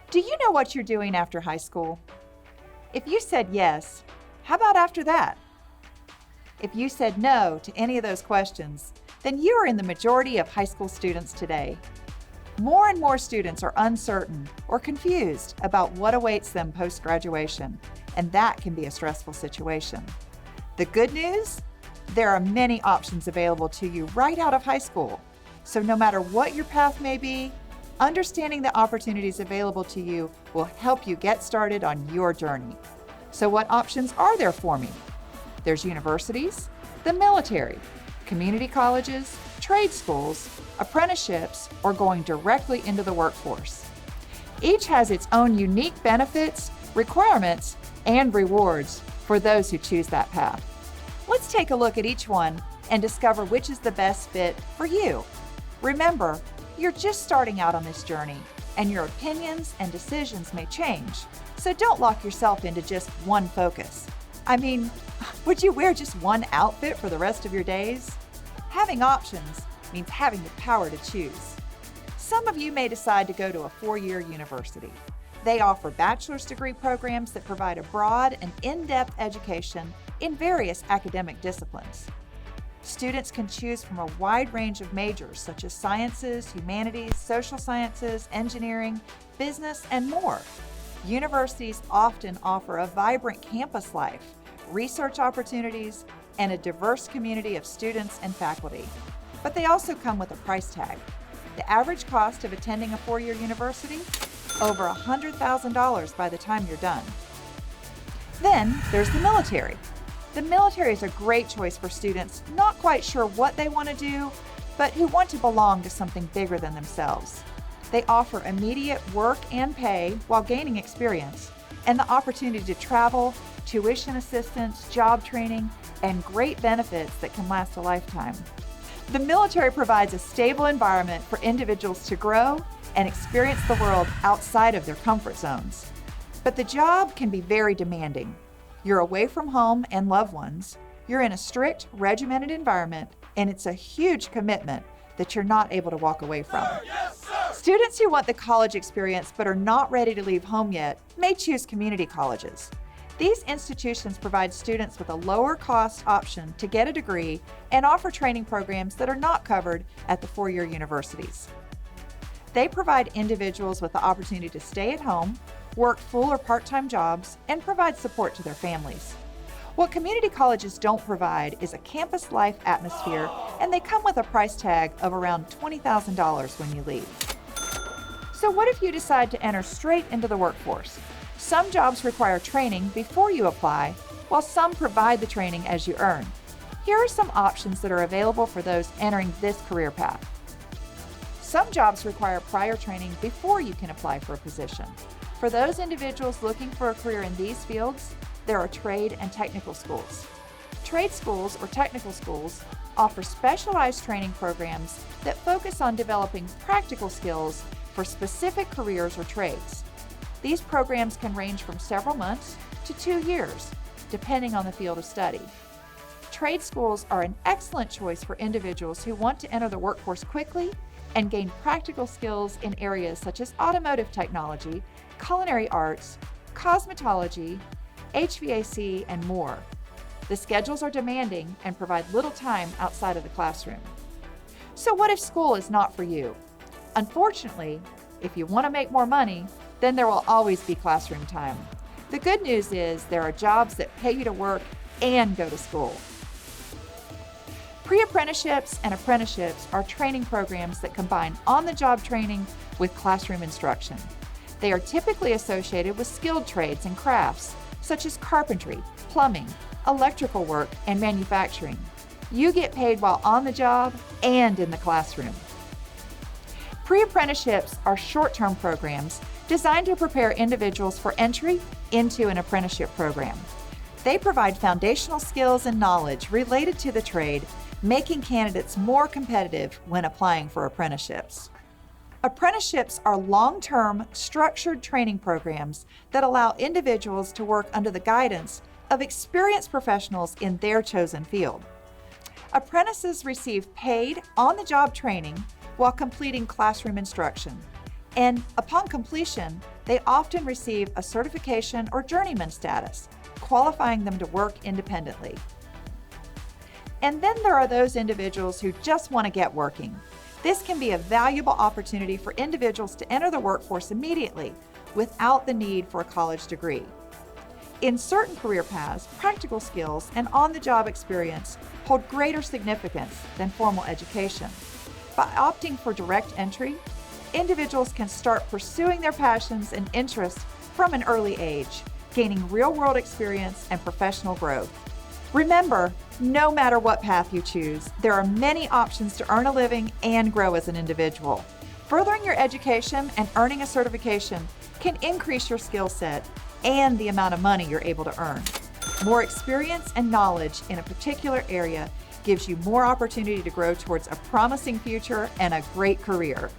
Do you know what you're doing after high school? If you said yes, how about after that? If you said no to any of those questions, then you are in the majority of high school students today. More and more students are uncertain or confused about what awaits them post-graduation, and that can be a stressful situation. The good news? There are many options available to you right out of high school. So no matter what your path may be, understanding the opportunities available to you will help you get started on your journey. So what options are there for me? There's universities, the military, community colleges, trade schools, apprenticeships, or going directly into the workforce. Each has its own unique benefits, requirements, and rewards for those who choose that path. Let's take a look at each one and discover which is the best fit for you. Remember, you're just starting out on this journey, and your opinions and decisions may change, so don't lock yourself into just one focus. I mean, would you wear just one outfit for the rest of your days? Having options means having the power to choose. Some of you may decide to go to a four-year university. They offer bachelor's degree programs that provide a broad and in-depth education in various academic disciplines. Students can choose from a wide range of majors such as sciences, humanities, social sciences, engineering, business, and more. Universities often offer a vibrant campus life, research opportunities, and a diverse community of students and faculty. But they also come with a price tag. The average cost of attending a four-year university? Over $100,000 by the time you're done. Then there's the military. The military is a great choice for students not quite sure what they want to do, but who want to belong to something bigger than themselves. They offer immediate work and pay while gaining experience, and the opportunity to travel, tuition assistance, job training, and great benefits that can last a lifetime. The military provides a stable environment for individuals to grow and experience the world outside of their comfort zones. But the job can be very demanding. You're away from home and loved ones, you're in a strict, regimented environment, and it's a huge commitment that you're not able to walk away from. Students who want the college experience but are not ready to leave home yet may choose community colleges. These institutions provide students with a lower cost option to get a degree and offer training programs that are not covered at the four-year universities. They provide individuals with the opportunity to stay at home, work full or part-time jobs, and provide support to their families. What community colleges don't provide is a campus life atmosphere, and they come with a price tag of around $20,000 when you leave. So what if you decide to enter straight into the workforce? Some jobs require training before you apply, while some provide the training as you earn. Here are some options that are available for those entering this career path. Some jobs require prior training before you can apply for a position. For those individuals looking for a career in these fields, there are trade and technical schools. Trade schools or technical schools offer specialized training programs that focus on developing practical skills for specific careers or trades. These programs can range from several months to 2 years, depending on the field of study. Trade schools are an excellent choice for individuals who want to enter the workforce quickly and gain practical skills in areas such as automotive technology, culinary arts, cosmetology, HVAC, and more. The schedules are demanding and provide little time outside of the classroom. So what if school is not for you? Unfortunately, if you want to make more money, then there will always be classroom time. The good news is there are jobs that pay you to work and go to school. Pre-apprenticeships and apprenticeships are training programs that combine on-the-job training with classroom instruction. They are typically associated with skilled trades and crafts, such as carpentry, plumbing, electrical work, and manufacturing. You get paid while on the job and in the classroom. Pre-apprenticeships are short-term programs designed to prepare individuals for entry into an apprenticeship program. They provide foundational skills and knowledge related to the trade, making candidates more competitive when applying for apprenticeships. Apprenticeships are long-term, structured training programs that allow individuals to work under the guidance of experienced professionals in their chosen field. Apprentices receive paid, on-the-job training while completing classroom instruction, And upon completion, they often receive a certification or journeyman status, qualifying them to work independently. And then there are those individuals who just want to get working. This can be a valuable opportunity for individuals to enter the workforce immediately without the need for a college degree. In certain career paths, practical skills and on-the-job experience hold greater significance than formal education. By opting for direct entry, individuals can start pursuing their passions and interests from an early age, gaining real-world experience and professional growth. Remember, no matter what path you choose, there are many options to earn a living and grow as an individual. Furthering your education and earning a certification can increase your skill set and the amount of money you're able to earn. More experience and knowledge in a particular area gives you more opportunity to grow towards a promising future and a great career.